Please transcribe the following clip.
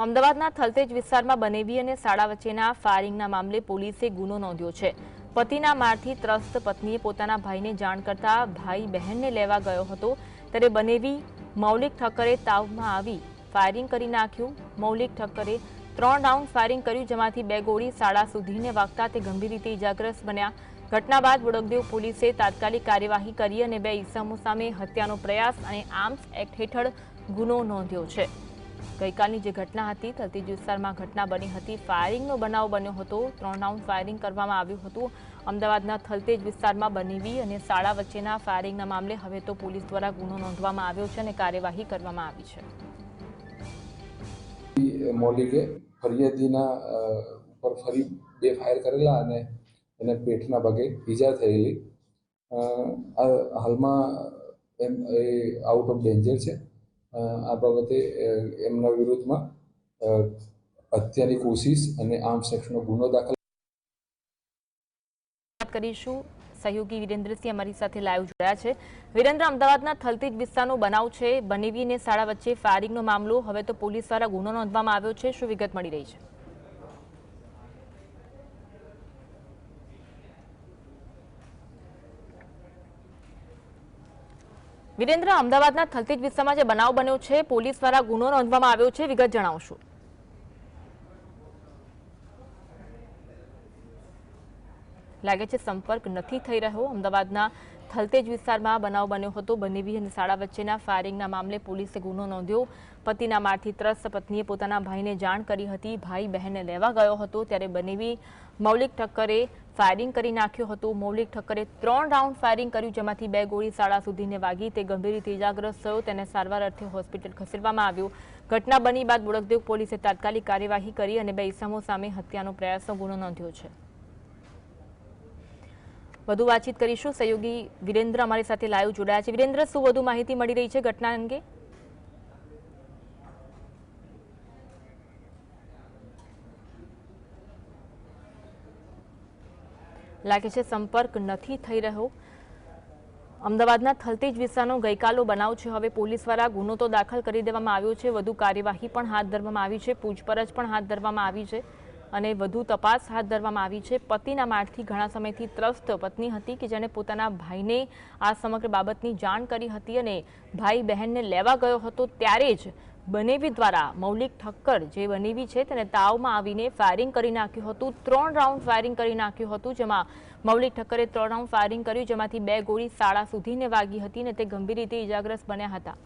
અમદાવાદના થલતેજ વિસ્તારમાં બનેવી અને શાળા વચ્ચેના ફાયરિંગના મામલે પોલીસે ગુનો નોંધ્યો છે। પતિના મારથી ત્રસ્ત પત્નીએ પોતાના ભાઈને જાણ કરતા ભાઈ બહેનને લેવા ગયો હતો ત્યારે બનેવી મૌલિક ઠક્કરે તાવમાં આવી ફાયરિંગ કરી નાખ્યું। મૌલિક ઠક્કરે 3 રાઉન્ડ ફાયરિંગ કર્યું, જેમાંથી 2 ગોળી શાળા સુધીને વાગતા તે ગંભીર રીતે ઇજાગ્રસ્ત બન્યા। ઘટના બાદ બોડકદેવ પોલીસે તાત્કાલિક કાર્યવાહી કરી અને 2 ઇસમો સામે હત્યાનો પ્રયાસ અને આર્મ્સ એક્ટ હેઠળ ગુનો નોંધ્યો છે। ગઈકાલની જે ઘટના હતી, થલતેજ વિસ્તારમાં ઘટના બની હતી। ફાયરિંગનો બનાવ બન્યો હતો। 3 રાઉન્ડ ફાયરિંગ કરવામાં આવ્યું હતું। અમદાવાદના થલતેજ વિસ્તારમાં બનેવી અને શાળા વચ્ચેના ફાયરિંગના મામલે હવે તો પોલીસ દ્વારા ગુનો નોંધવામાં આવ્યો છે અને કાર્યવાહી કરવામાં આવી છે। મૌલિકે ફરિયાદીના ઉપર ફરી 2 ફાયર કરેલા અને એને પેટના ભાગે ઈજા થયેલી। હાલમાં આઉટ ઓફ ડેન્જર છે। આ બાબતે એમના વિરુદ્ધમાં હત્યાની કોશિશ અને આર્મ્સ એક્ટનો ગુનો દાખલ કરીશું। સહયોગી વિરેન્દ્રસિંહ અમારી સાથે લાઈવ જોડાયા છે। વિરેન્દ્ર, અમદાવાદના થલતેજ વિસ્તારનો બનાવ છે, બનેવી અને શાળા વચ્ચે ફાયરિંગનો મામલો, હવે તો પોલીસ દ્વારા ગુનો નોંધવામાં આવ્યો છે, શું વિગત મળી રહી છે? વિરેન્દ્ર, અમદાવાદના થલતેજ વિસ્તારમાં જે બનાવ બન્યો છે, પોલીસ દ્વારા ગુનો નોંધવામાં આવ્યો છે, વિગત જણાવશો? લાગે છે સંપર્ક નથી થઈ રહ્યો। અમદાવાદના થલતેજ વિસ્તારમાં બનાવ બન્યો હતો, બનેવી અને શાળા વચ્ચેના ફાયરિંગના મામલે પોલીસે ગુનો નોંધ્યો। પતિના મારથી ત્રસ્ત પત્નીએ પોતાના ભાઈને જાણ કરી હતી। ભાઈ બહેનને લેવા ગયો હતો ત્યારે બનેવી મૌલિક ઠક્કરે ફાયરિંગ કરી નાખ્યું હતું। મૌલિક ઠક્કરે 3 રાઉન્ડ ફાયરિંગ કર્યું, જેમાંથી 2 ગોળી શાળા સુધીને વાગી તે ગંભીર રીતે ઇજાગ્રસ્ત થયો। તેને સારવાર અર્થે હોસ્પિટલ ખસેડવામાં આવ્યો। ઘટના બની બાદ બોડકદેવ પોલીસે તાત્કાલિક કાર્યવાહી કરી અને 2 ઇસમો સામે હત્યાનો પ્રયાસનો ગુનો નોંધ્યો છે। વધુ વાતચીત કરીશું। સહયોગી વિરેન્દ્ર અમારી સાથે લાઈવ જોડાયા છે। વિરેન્દ્ર, શું વધુ માહિતી મળી રહી છે ઘટના અંગે? લાગે છે સંપર્ક નથી થઈ રહ્યો। અમદાવાદના થલતેજ વિસ્તારનો ગઈકાલનો બનાવ છે, હવે પોલીસ દ્વારા ગુનો તો દાખલ કરી દેવામાં આવ્યો છે, વધુ કાર્યવાહી પણ હાથ ધરવામાં આવી છે, પૂછપરછ પણ હાથ ધરવામાં આવી છે અને વધુ તપાસ હાથ ધરવામાં આવી છે। પતિના મારથી ઘણા સમયથી ત્રસ્ત પત્ની હતી કે જેણે પોતાના ભાઈને આ સમગ્ર બાબતની જાણ કરી હતી અને ભાઈ બહેનને લેવા ગયો હતો ત્યારે જ બનેવી દ્વારા મૌલિક ઠક્કર જે બનેવી છે તેને તાવમાં આવીને ફાયરિંગ કરી નાખ્યું હતું। 3 રાઉન્ડ ફાયરિંગ કરી નાખ્યું હતું, જેમાં મૌલિક ઠક્કરે 3 રાઉન્ડ ફાયરિંગ કર્યું, જેમાંથી 2 ગોળી શાળા સુધીને વાગી હતી અને તે ગંભીર રીતે ઇજાગ્રસ્ત બન્યા હતા।